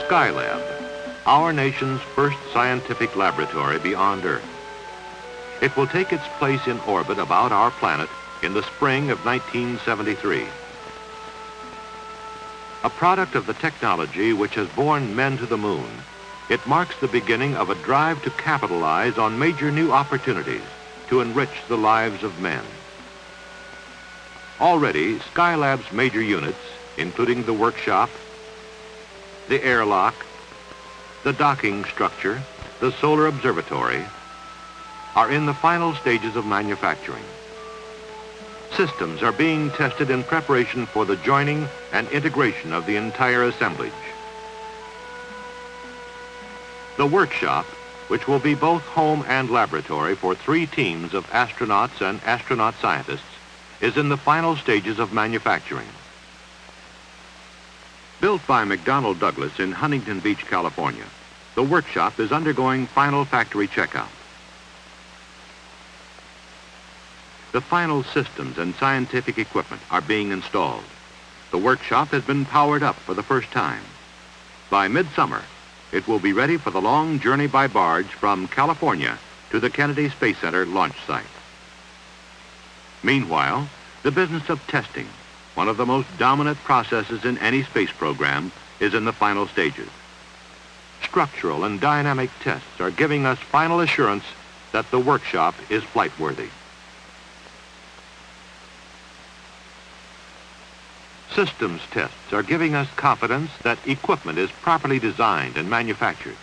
Skylab, our nation's first scientific laboratory beyond Earth. It will take its place in orbit about our planet in the spring of 1973. A product of the technology which has borne men to the moon, it marks the beginning of a drive to capitalize on major new opportunities to enrich the lives of men. Already, Skylab's major units, including the workshop, the airlock, the docking structure, the solar observatory, are in the final stages of manufacturing. Systems are being tested in preparation for the joining and integration of the entire assemblage. The workshop, which will be both home and laboratory for 3 teams of astronauts and astronaut scientists, is in the final stages of manufacturing. Built by McDonnell Douglas in Huntington Beach, California, the workshop is undergoing final factory checkout. The final systems and scientific equipment are being installed. The workshop has been powered up for the first time. By midsummer, it will be ready for the long journey by barge from California to the Kennedy Space Center launch site. Meanwhile, the business of testing, one of the most dominant processes in any space program, is in the final stages. Structural and dynamic tests are giving us final assurance that the workshop is flight-worthy. Systems tests are giving us confidence that equipment is properly designed and manufactured.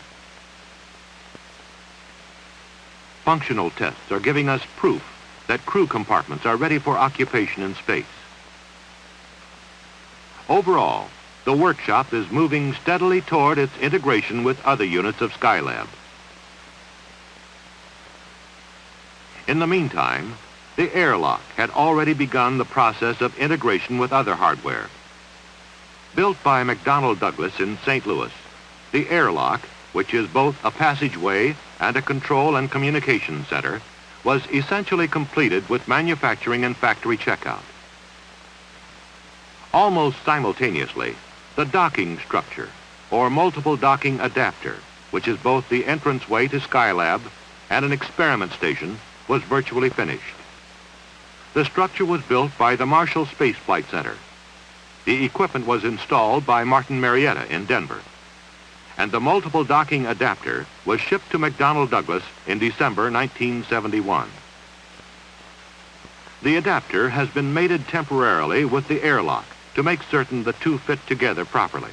Functional tests are giving us proof that crew compartments are ready for occupation in space. Overall, the workshop is moving steadily toward its integration with other units of Skylab. In the meantime, the airlock had already begun the process of integration with other hardware. Built by McDonnell Douglas in St. Louis, the airlock, which is both a passageway and a control and communication center, was essentially completed with manufacturing and factory checkout. Almost simultaneously, the docking structure, or multiple docking adapter, which is both the entranceway to Skylab and an experiment station, was virtually finished. The structure was built by the Marshall Space Flight Center. The equipment was installed by Martin Marietta in Denver. And the multiple docking adapter was shipped to McDonnell Douglas in December 1971. The adapter has been mated temporarily with the airlock to make certain the two fit together properly.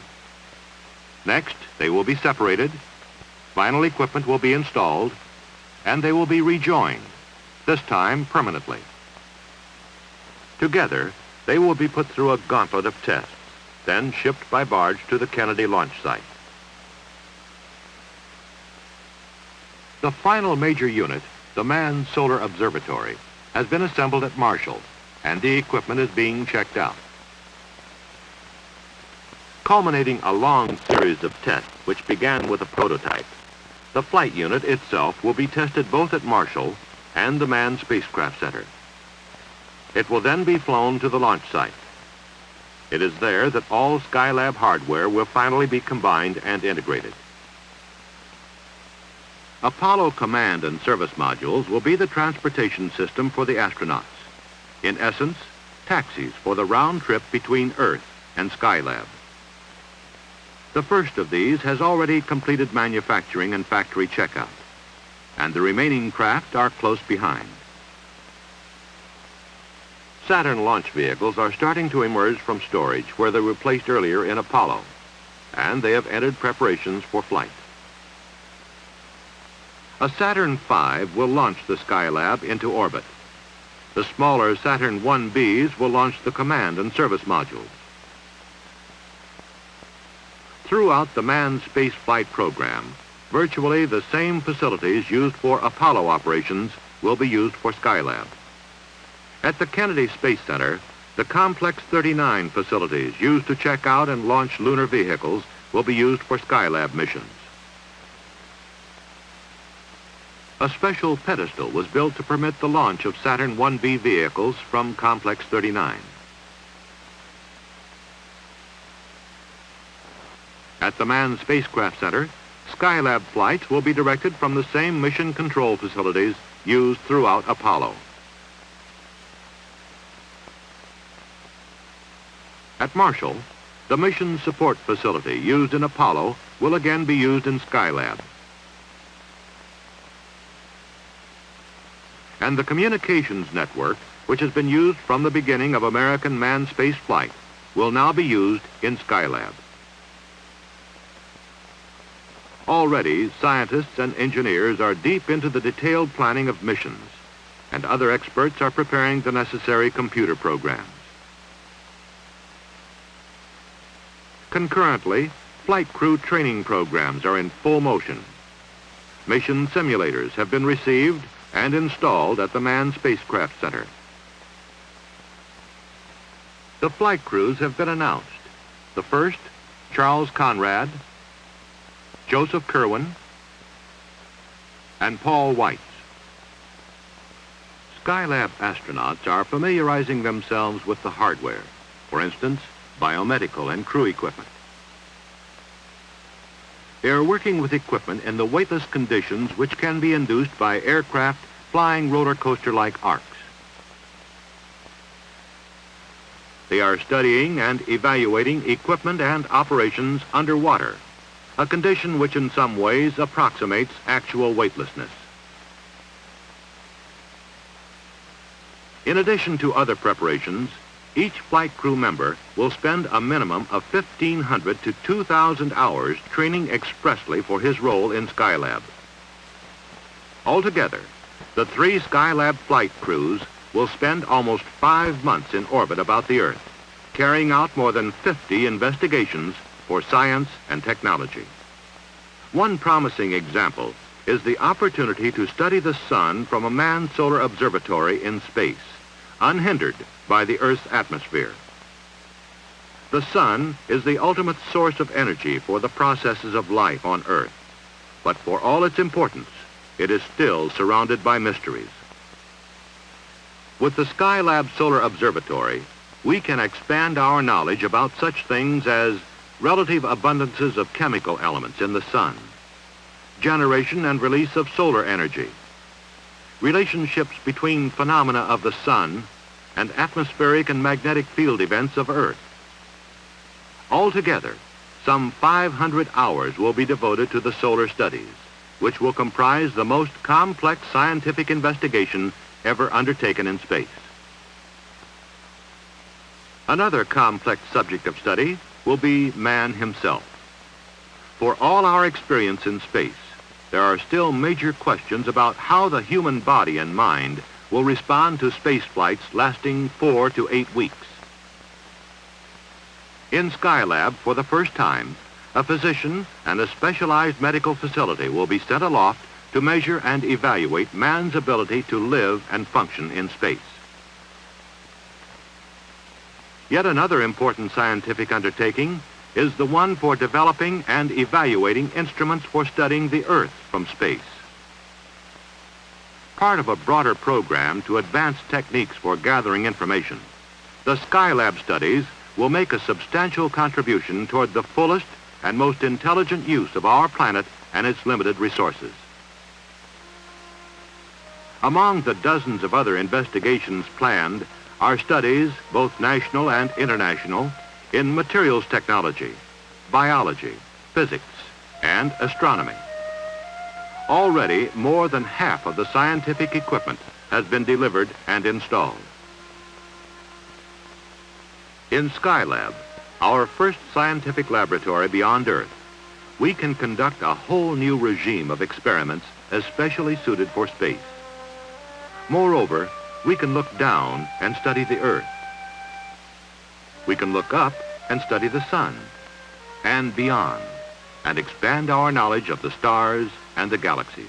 Next, they will be separated, final equipment will be installed, and they will be rejoined, this time permanently. Together, they will be put through a gauntlet of tests, then shipped by barge to the Kennedy launch site. The final major unit, the Manned Solar Observatory, has been assembled at Marshall, and the equipment is being checked out. Culminating a long series of tests which began with a prototype, the flight unit itself will be tested both at Marshall and the Manned Spacecraft Center. It will then be flown to the launch site. It is there that all Skylab hardware will finally be combined and integrated. Apollo command and service modules will be the transportation system for the astronauts. In essence, taxis for the round trip between Earth and Skylab. The first of these has already completed manufacturing and factory checkout, and the remaining craft are close behind. Saturn launch vehicles are starting to emerge from storage where they were placed earlier in Apollo, and they have entered preparations for flight. A Saturn V will launch the Skylab into orbit. The smaller Saturn 1Bs will launch the command and service modules. Throughout the manned space flight program, virtually the same facilities used for Apollo operations will be used for Skylab. At the Kennedy Space Center, the Complex 39 facilities used to check out and launch lunar vehicles will be used for Skylab missions. A special pedestal was built to permit the launch of Saturn 1B vehicles from Complex 39. At the Manned Spacecraft Center, Skylab flights will be directed from the same mission control facilities used throughout Apollo. At Marshall, the mission support facility used in Apollo will again be used in Skylab. And the communications network, which has been used from the beginning of American manned space flight, will now be used in Skylab. Already, scientists and engineers are deep into the detailed planning of missions, and other experts are preparing the necessary computer programs. Concurrently, flight crew training programs are in full motion. Mission simulators have been received and installed at the Manned Spacecraft Center. The flight crews have been announced. The first, Charles Conrad, Joseph Kerwin, and Paul Weitz. Skylab astronauts are familiarizing themselves with the hardware, for instance, biomedical and crew equipment. They are working with equipment in the weightless conditions which can be induced by aircraft flying roller coaster-like arcs. They are studying and evaluating equipment and operations underwater, a condition which in some ways approximates actual weightlessness. In addition to other preparations, each flight crew member will spend a minimum of 1,500 to 2,000 hours training expressly for his role in Skylab. Altogether, the 3 Skylab flight crews will spend almost 5 months in orbit about the Earth, carrying out more than 50 investigations for science and technology. One promising example is the opportunity to study the sun from a manned solar observatory in space, unhindered by the Earth's atmosphere. The sun is the ultimate source of energy for the processes of life on Earth, but for all its importance, it is still surrounded by mysteries. With the Skylab Solar Observatory, we can expand our knowledge about such things as relative abundances of chemical elements in the sun, generation and release of solar energy, relationships between phenomena of the sun and atmospheric and magnetic field events of Earth. Altogether, some 500 hours will be devoted to the solar studies, which will comprise the most complex scientific investigation ever undertaken in space. Another complex subject of study will be man himself. For all our experience in space, there are still major questions about how the human body and mind will respond to space flights lasting 4 to 8 weeks. In Skylab, for the first time, a physician and a specialized medical facility will be sent aloft to measure and evaluate man's ability to live and function in space. Yet another important scientific undertaking is the one for developing and evaluating instruments for studying the Earth from space. Part of a broader program to advance techniques for gathering information, the Skylab studies will make a substantial contribution toward the fullest and most intelligent use of our planet and its limited resources. Among the dozens of other investigations planned are studies, both national and international, in materials technology, biology, physics, and astronomy. Already, more than half of the scientific equipment has been delivered and installed. In Skylab, our first scientific laboratory beyond Earth, we can conduct a whole new regime of experiments especially suited for space. Moreover, we can look down and study the Earth. We can look up and study the sun, and beyond, and expand our knowledge of the stars and the galaxies.